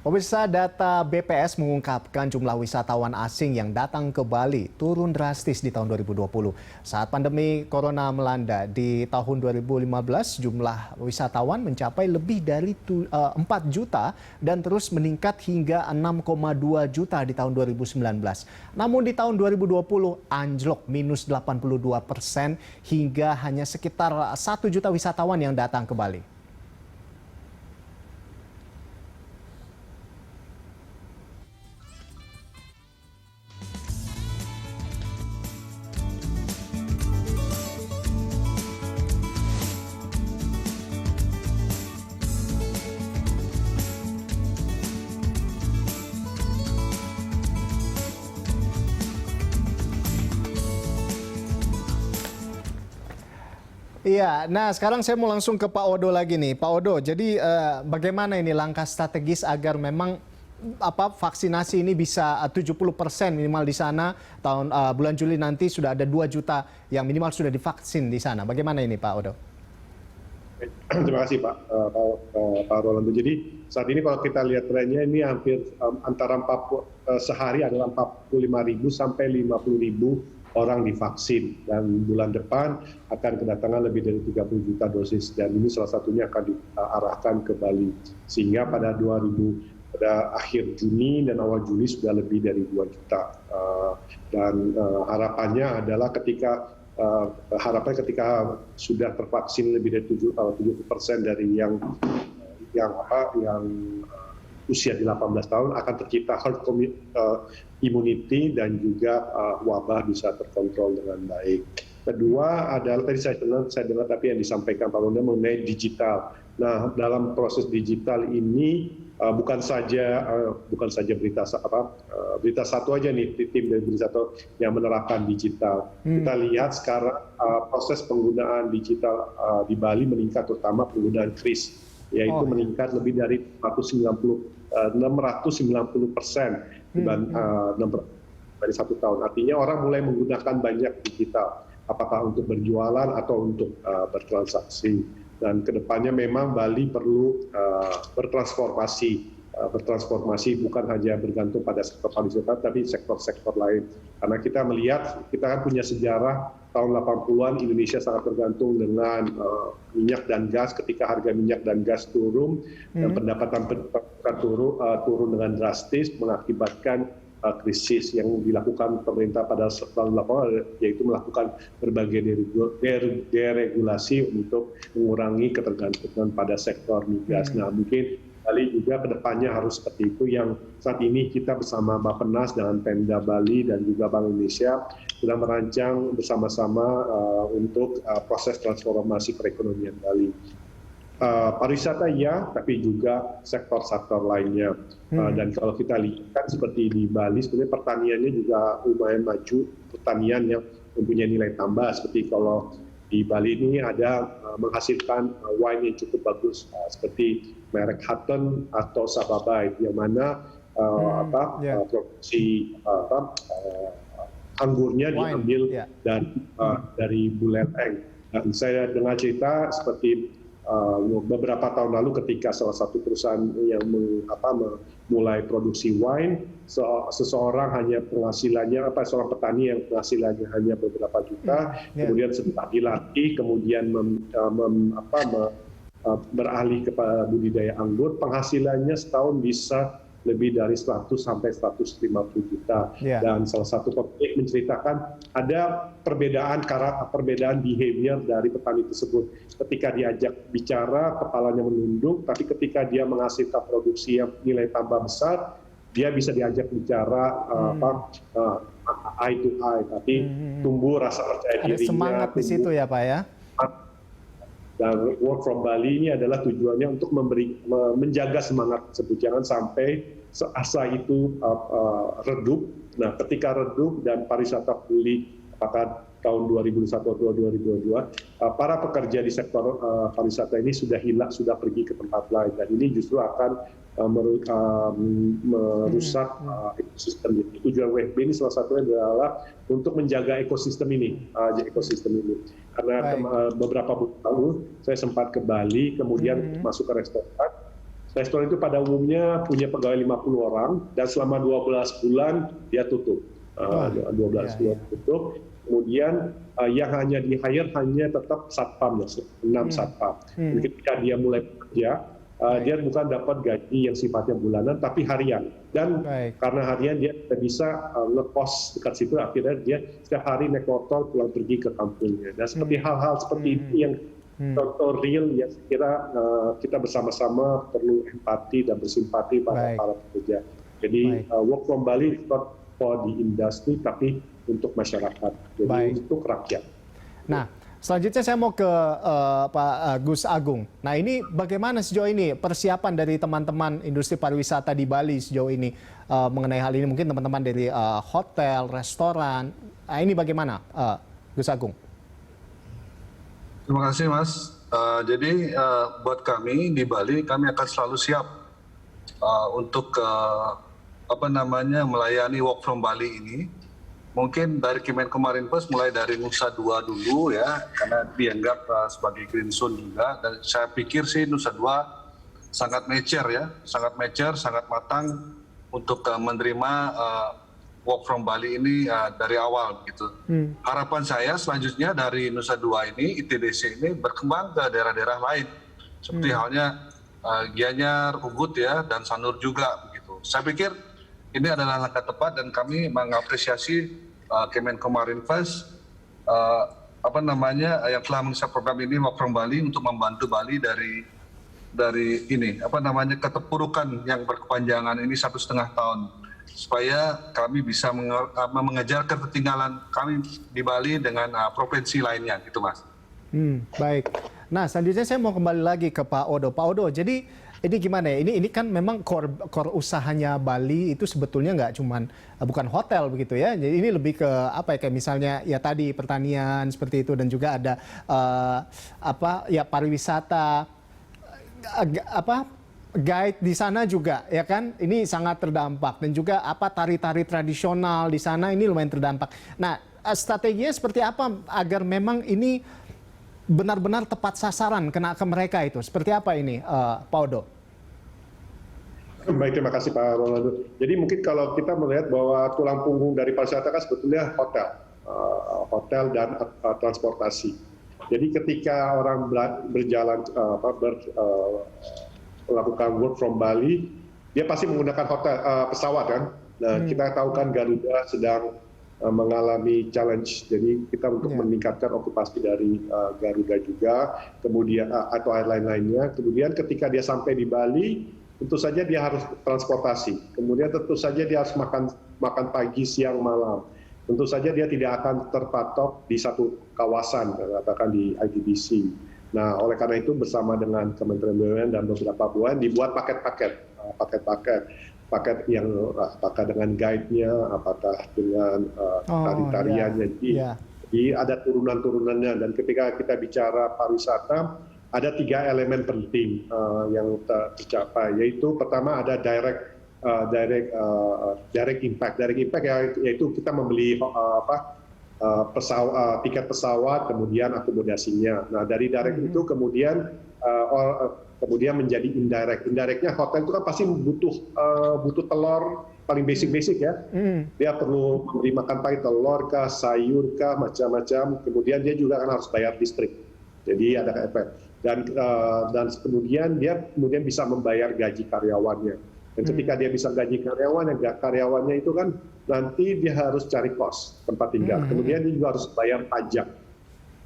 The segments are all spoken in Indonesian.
Pemirsa, data BPS mengungkapkan jumlah wisatawan asing yang datang ke Bali turun drastis di tahun 2020. Saat pandemi corona melanda di tahun 2015, jumlah wisatawan mencapai lebih dari 4 juta dan terus meningkat hingga 6,2 juta di tahun 2019. Namun di tahun 2020 anjlok minus 82% hingga hanya sekitar 1 juta wisatawan yang datang ke Bali. Iya, nah sekarang saya mau langsung ke Pak Odo lagi nih. Pak Odo, jadi bagaimana ini langkah strategis agar memang vaksinasi ini bisa 70% minimal di sana bulan Juli nanti sudah ada 2 juta yang minimal sudah divaksin di sana. Bagaimana ini Pak Odo? Terima kasih Pak Rolando. Jadi saat ini kalau kita lihat trennya ini hampir antara sehari adalah 45.000 sampai 50.000 orang divaksin, dan bulan depan akan kedatangan lebih dari 30 juta dosis, dan ini salah satunya akan diarahkan ke Bali, sehingga pada akhir Juni dan awal Juli sudah lebih dari 2 juta. Harapannya adalah ketika sudah tervaksin lebih dari 70% dari yang usia di 18 tahun akan tercipta herd immunity dan juga wabah bisa terkontrol dengan baik. Kedua adalah tadi saya dengar tapi yang disampaikan Pak Rondo mengenai digital. Nah, dalam proses digital ini bukan saja berita satu aja nih, tim dari berita satu yang menerapkan digital. Kita lihat sekarang proses penggunaan digital di Bali meningkat, terutama penggunaan kris, yaitu meningkat lebih dari 690% dari 1 tahun. Artinya orang mulai menggunakan banyak digital, apakah untuk berjualan atau untuk bertransaksi. Dan kedepannya memang Bali perlu bertransformasi bukan hanya bergantung pada sektor pariwisata, tapi sektor-sektor lain. Karena kita melihat, kita kan punya sejarah tahun 80-an Indonesia sangat tergantung dengan minyak dan gas. Ketika harga minyak dan gas turun, dan pendapatan turun dengan drastis, mengakibatkan krisis yang dilakukan pemerintah pada tahun 80, yaitu melakukan berbagai deregulasi untuk mengurangi ketergantungan pada sektor migas. Nah, mungkin Bali juga kedepannya harus seperti itu, yang saat ini kita bersama Bappenas dengan Pemda Bali dan juga Bank Indonesia sedang merancang bersama-sama untuk proses transformasi perekonomian Bali. Pariwisata ya, tapi juga sektor-sektor lainnya. Dan kalau kita lihat seperti di Bali, sebenarnya pertaniannya juga lumayan maju, pertanian yang mempunyai nilai tambah. Seperti kalau di Bali ini ada menghasilkan wine yang cukup bagus, seperti merek Hutton atau Sababai, yang mana produksi anggurnya diambil dari Buleleng. Dan saya dengar cerita seperti beberapa tahun lalu ketika salah satu perusahaan yang mulai produksi wine, seorang petani yang penghasilannya hanya beberapa juta, kemudian setelah dilatih, kemudian beralih kepada budidaya anggur, penghasilannya setahun bisa lebih dari 100 sampai 150 juta. Dan salah satu pemilik menceritakan ada perbedaan behavior dari petani tersebut. Ketika diajak bicara, kepalanya menunduk, tapi ketika dia menghasilkan produksi yang nilai tambah besar, dia bisa diajak bicara eye to eye, tapi tumbuh rasa percaya dirinya. Ada semangat di situ ya Pak ya? Dan Work from Bali ini adalah tujuannya untuk menjaga semangat tersebut, jangan sampai asa itu redup. Nah, ketika redup dan pariwisata pulih, apakah tahun 2021 atau 2022, para pekerja di sektor pariwisata ini sudah pergi ke tempat lain, dan ini justru akan merusak ekosistem. Tujuan WFB ini salah satunya adalah untuk menjaga ekosistem ini, karena beberapa bulan lalu saya sempat ke Bali, kemudian masuk ke restoran, Restoran itu pada umumnya punya pegawai 50 orang dan selama 12 bulan dia tutup. 12 bulan tutup. Kemudian yang hanya di-hire hanya tetap satpam, 6 satpam. Ketika dia mulai bekerja, dia bukan dapat gaji yang sifatnya bulanan, tapi harian. Dan karena harian dia bisa ngekos dekat situ, akhirnya dia setiap hari naik motor pulang pergi ke kampungnya. Dan seperti hal-hal seperti ini yang contoh real yang saya kira kita bersama-sama perlu empati dan bersimpati pada para pekerja. Jadi work from Bali not for the industry, tapi untuk masyarakat, jadi untuk rakyat. Nah, selanjutnya saya mau ke Pak Gus Agung. Nah, ini bagaimana sejauh ini persiapan dari teman-teman industri pariwisata di Bali sejauh ini mengenai hal ini? Mungkin teman-teman dari hotel, restoran. Nah, ini bagaimana, Gus Agung? Terima kasih, Mas. Jadi buat kami di Bali, kami akan selalu siap untuk melayani work from Bali ini. Mungkin dari Kemenkomarinvest mulai dari Nusa Dua dulu ya, karena dianggap sebagai green zone juga. Dan saya pikir sih Nusa Dua sangat mature ya, sangat matang untuk menerima work from Bali ini dari awal gitu. Harapan saya selanjutnya dari Nusa Dua ini, ITDC ini berkembang ke daerah-daerah lain. Seperti halnya Gianyar, Ubud ya, dan Sanur juga begitu. Saya pikir ini adalah langkah tepat dan kami mengapresiasi Kemenkomarinvest yang telah menginisiasi program ini Work from Bali untuk membantu Bali dari keterpurukan yang berkepanjangan ini 1,5 tahun, supaya kami bisa mengejar ketertinggalan kami di Bali dengan provinsi lainnya gitu, Mas. Baik. Nah, selanjutnya saya mau kembali lagi ke Pak Odo. Pak Odo, jadi ini gimana ya? Ini kan memang core usahanya Bali itu sebetulnya nggak cuman bukan hotel begitu ya. Jadi ini lebih ke apa ya, kayak misalnya ya tadi pertanian seperti itu, dan juga ada pariwisata, guide di sana juga ya kan. Ini sangat terdampak, dan juga tari-tari tradisional di sana ini lumayan terdampak. Nah, strateginya seperti apa agar memang ini benar-benar tepat sasaran kena ke mereka itu? Seperti apa ini, Pak Odo? Baik, terima kasih Pak Rolando. Jadi mungkin kalau kita melihat bahwa tulang punggung dari pariwisata kan sebetulnya hotel dan transportasi. Jadi ketika orang berjalan melakukan work from Bali, dia pasti menggunakan pesawat kan. Nah, kita tahu kan Garuda sedang mengalami challenge, jadi kita untuk meningkatkan okupasi dari Garuda juga, kemudian atau airline lainnya. Kemudian ketika dia sampai di Bali, tentu saja dia harus transportasi. Kemudian tentu saja dia harus makan pagi, siang, malam. Tentu saja dia tidak akan terpatok di satu kawasan, katakan di ITDC. Nah, oleh karena itu bersama dengan Kementerian BUMN dan beberapa BUMN dibuat paket yang apakah dengan guide-nya, apakah dengan tari-tariannya. Jadi ada turunan-turunannya. Dan ketika kita bicara pariwisata, ada 3 elemen penting yang tercapai, yaitu pertama ada direct impact. Direct impact yaitu kita membeli tiket pesawat, kemudian akomodasinya. Nah, dari direct itu kemudian menjadi indirect. Indirectnya hotel itu kan pasti butuh telur, paling basic ya. Dia perlu memberi makan pagi telur kah, sayur kah, macam-macam. Kemudian dia juga kan harus bayar listrik. Jadi ada efek. Dan kemudian dia bisa membayar gaji karyawannya. Dan ketika dia bisa gaji karyawannya itu kan nanti dia harus cari kos tempat tinggal. Kemudian dia juga harus bayar pajak.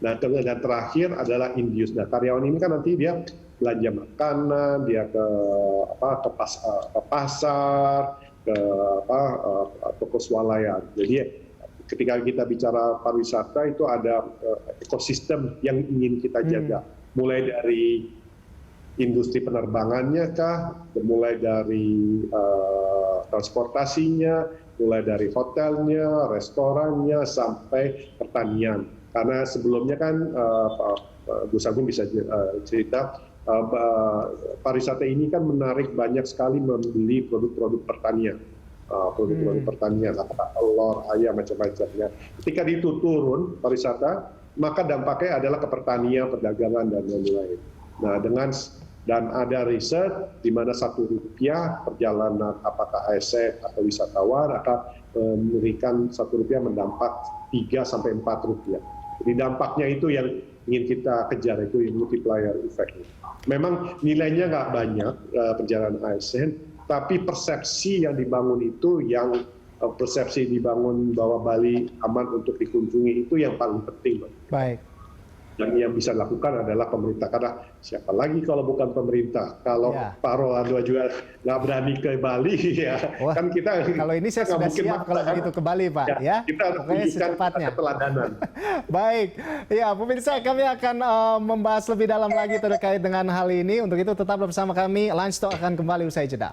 Nah, dan terakhir adalah induce. Nah, karyawan ini kan nanti dia belanja makanan, dia ke pasar, ke toko swalayan. Jadi ketika kita bicara pariwisata itu ada ekosistem yang ingin kita jaga. Mulai dari industri penerbangannya kah, mulai dari transportasinya, mulai dari hotelnya, restorannya, sampai pertanian. Karena sebelumnya kan Gus Agung bisa cerita, pariwisata ini kan menarik banyak sekali membeli produk-produk pertanian. Produk-produk pertanian, apakah telur, ayam, macam-macamnya. Ketika itu turun pariwisata, maka dampaknya adalah ke pertanian, perdagangan, dan lain-lain. Nah, dengan Dan ada riset di mana Rp1 perjalanan apakah ASN atau wisatawan akan memberikan Rp1 mendampak 3 sampai 4 rupiah. Jadi dampaknya itu yang ingin kita kejar, itu multiplier effect. Memang nilainya nggak banyak perjalanan ASN, tapi persepsi yang dibangun itu persepsi dibangun bahwa Bali aman untuk dikunjungi itu yang paling penting. Baik. Dan yang bisa dilakukan adalah pemerintah, karena siapa lagi kalau bukan pemerintah? Kalau Pak Rolando juga nggak berani ke Bali, ya Wah, kan kita kalau ini saya sudah siap kalau begitu ke Bali, Pak. Ya, kita harus pokoknya tunjukkan secepatnya. keteladanan. Baik, ya pemirsa, kami akan membahas lebih dalam lagi terkait dengan hal ini. Untuk itu tetap bersama kami. Lunch Talk akan kembali usai jeda.